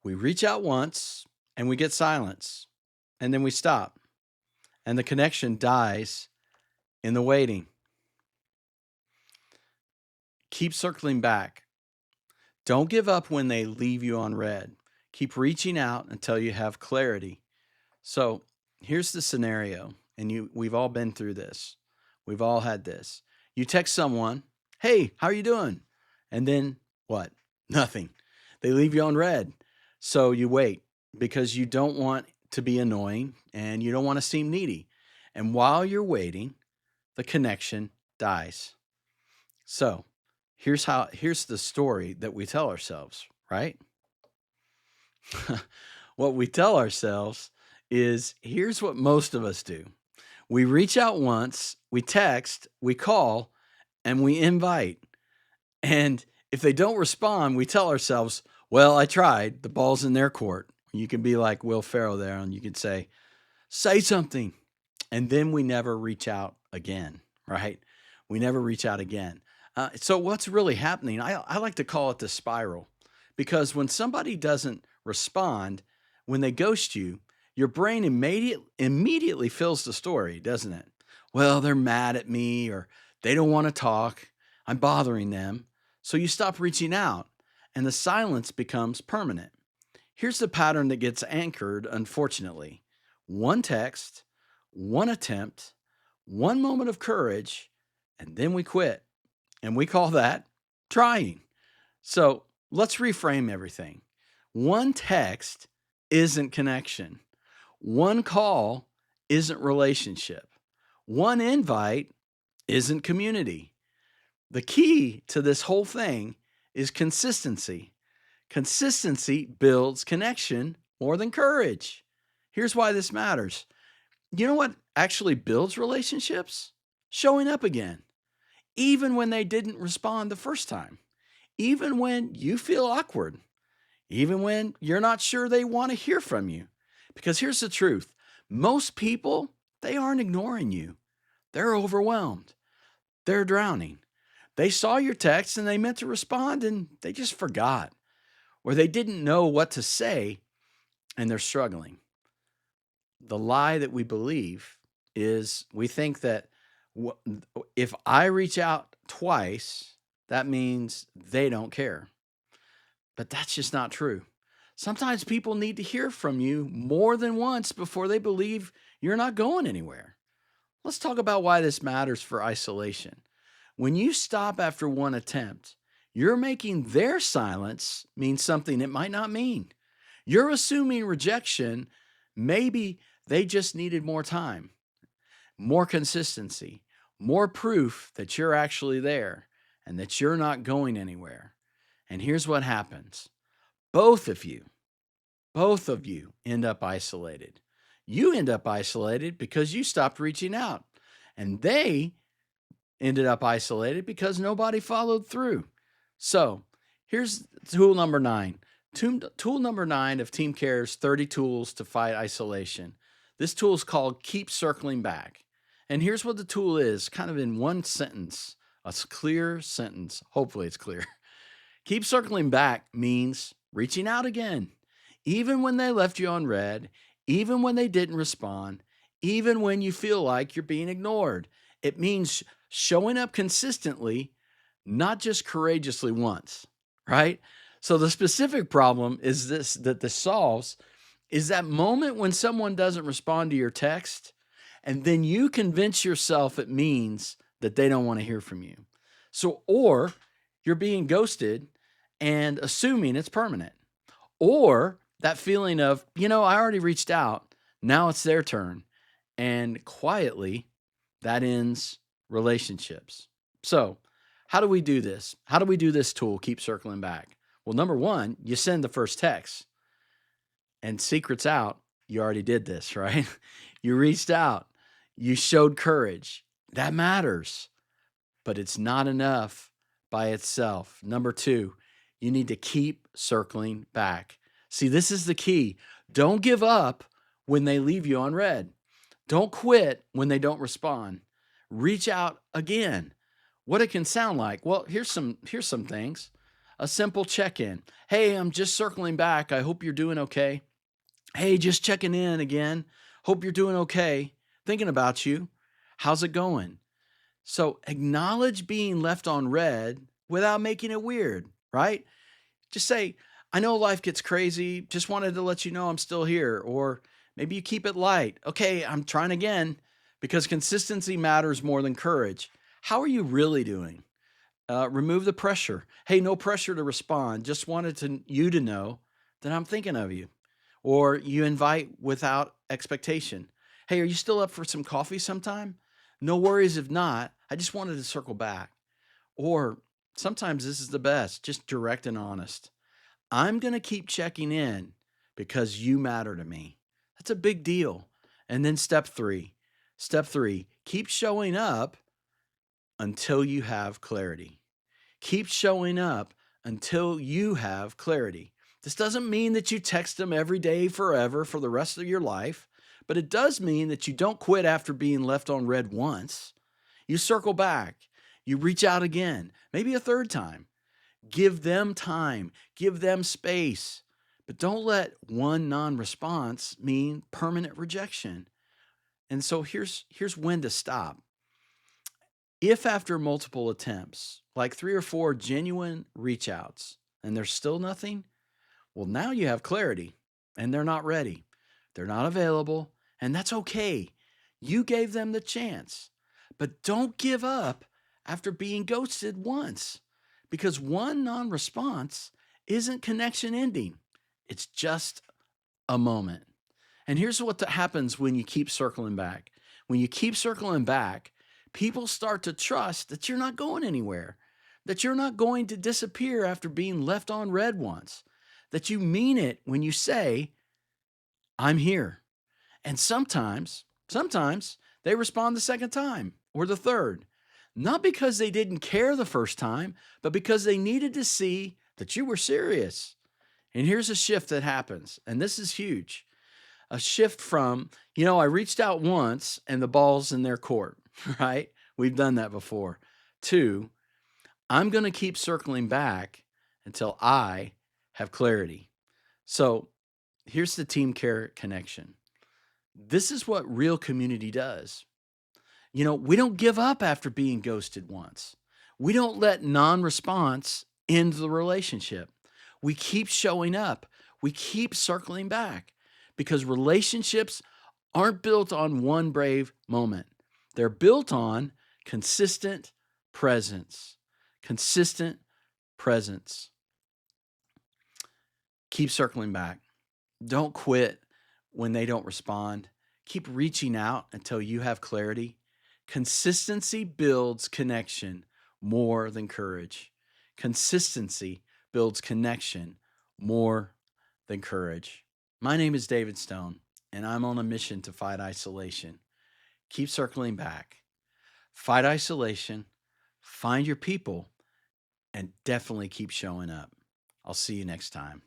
We reach out once and we get silence, and then we stop, and the connection dies in the waiting. Keep circling back. Don't give up when they leave you on red. Keep reaching out until you have clarity. So here's the scenario, and we've all been through this. We've all had this. You text someone, "Hey, how are you doing?" And then what? Nothing. They leave you on red. So you wait because you don't want to be annoying and you don't want to seem needy. And while you're waiting, the connection dies. So here's the story that we tell ourselves, right? What we tell ourselves is here's what most of us do. We reach out once, we text, we call, and we invite. And if they don't respond, we tell ourselves, well, I tried. The ball's in their court. You can be like Will Ferrell there, and you can say something. And then we never reach out again, right? We never reach out again. So what's really happening? I like to call it the spiral, because when somebody doesn't respond, when they ghost you, your brain immediately fills the story, doesn't it? Well, they're mad at me, or they don't want to talk. I'm bothering them. So you stop reaching out, and the silence becomes permanent. Here's the pattern that gets anchored, unfortunately: one text, one attempt, one moment of courage, and then we quit. And we call that trying. So let's reframe everything. One text isn't connection, one call isn't relationship, one invite isn't community. The key to this whole thing is consistency. Consistency builds connection more than courage. Here's why this matters. You know what actually builds relationships? Showing up again, even when they didn't respond the first time, even when you feel awkward, even when you're not sure they want to hear from you. Because here's the truth: most people, they aren't ignoring you, they're overwhelmed, they're drowning. They saw your text and they meant to respond and they just forgot, or they didn't know what to say and they're struggling. The lie that we believe is we think that if I reach out twice, that means they don't care. But that's just not true. Sometimes people need to hear from you more than once before they believe you're not going anywhere. Let's talk about why this matters for isolation. When you stop after one attempt, you're making their silence mean something it might not mean. You're assuming rejection. Maybe they just needed more time, more consistency, more proof that you're actually there and that you're not going anywhere. And here's what happens: both of you, both of you end up isolated. You end up isolated because you stopped reaching out, and they ended up isolated because nobody followed through. So here's tool number 9. Tool number 9 of Team Care's 30 tools to fight isolation. This tool is called Keep Circling Back. And here's what the tool is, kind of in one sentence, a clear sentence. Hopefully it's clear. Keep circling back means reaching out again, even when they left you on red, even when they didn't respond, even when you feel like you're being ignored. It means showing up consistently, not just courageously once, right? So the specific problem is this solves is that moment when someone doesn't respond to your text, and then you convince yourself it means that they don't want to hear from you. So, or you're being ghosted and assuming it's permanent, or that feeling of, I already reached out, now it's their turn. And quietly, that ends relationships. So, how do we do this? How do we do this tool, Keep Circling Back? Well, number one, you send the first text. And secrets out, you already did this, right? You reached out, you showed courage. That matters, but it's not enough by itself. Number two, you need to keep circling back. See, this is the key. Don't give up when they leave you on red. Don't quit when they don't respond. Reach out again. What it can sound like. Well, here's some things. A simple check-in. Hey, I'm just circling back. I hope you're doing okay. Hey, just checking in again. Hope you're doing okay. Thinking about you. How's it going? So acknowledge being left on red without making it weird, right? Just say, I know life gets crazy. Just wanted to let you know I'm still here. Or maybe you keep it light. Okay, I'm trying again, because consistency matters more than courage. How are you really doing? Remove the pressure. Hey, no pressure to respond. Just wanted you to know that I'm thinking of you. Or you invite without expectation. Hey, are you still up for some coffee sometime? No worries if not. I just wanted to circle back. Or sometimes this is the best, just direct and honest. I'm going to keep checking in because you matter to me. That's a big deal. And then step three. Step three, keep showing up until you have clarity. Keep showing up until you have clarity. This doesn't mean that you text them every day forever for the rest of your life, but it does mean that you don't quit after being left on red once. You circle back, you reach out again, maybe a third time. Give them time, give them space, but don't let one non response mean permanent rejection. And so here's when to stop. If after multiple attempts, like 3 or 4 genuine reach outs, and there's still nothing, well, now you have clarity and they're not ready. They're not available, and that's okay. You gave them the chance. But don't give up after being ghosted once, because one non response isn't connection ending, it's just a moment. And here's what happens when you keep circling back. When you keep circling back, people start to trust that you're not going anywhere, that you're not going to disappear after being left on red once, that you mean it when you say, I'm here. And sometimes they respond the second time or the third, not because they didn't care the first time, but because they needed to see that you were serious. And here's a shift that happens, and this is huge. A shift from, I reached out once and the ball's in their court, right? We've done that before. To, I'm going to keep circling back until I have clarity. So here's the team care connection. This is what real community does. We don't give up after being ghosted once. We don't let non response end the relationship. We keep showing up. We keep circling back, because relationships aren't built on one brave moment. They're built on consistent presence. Consistent presence. Keep circling back. Don't quit when they don't respond. Keep reaching out until you have clarity. Consistency builds connection more than courage. Consistency builds connection more than courage. My name is David Stone, and I'm on a mission to fight isolation. Keep circling back. Fight isolation, find your people, and definitely keep showing up. I'll see you next time.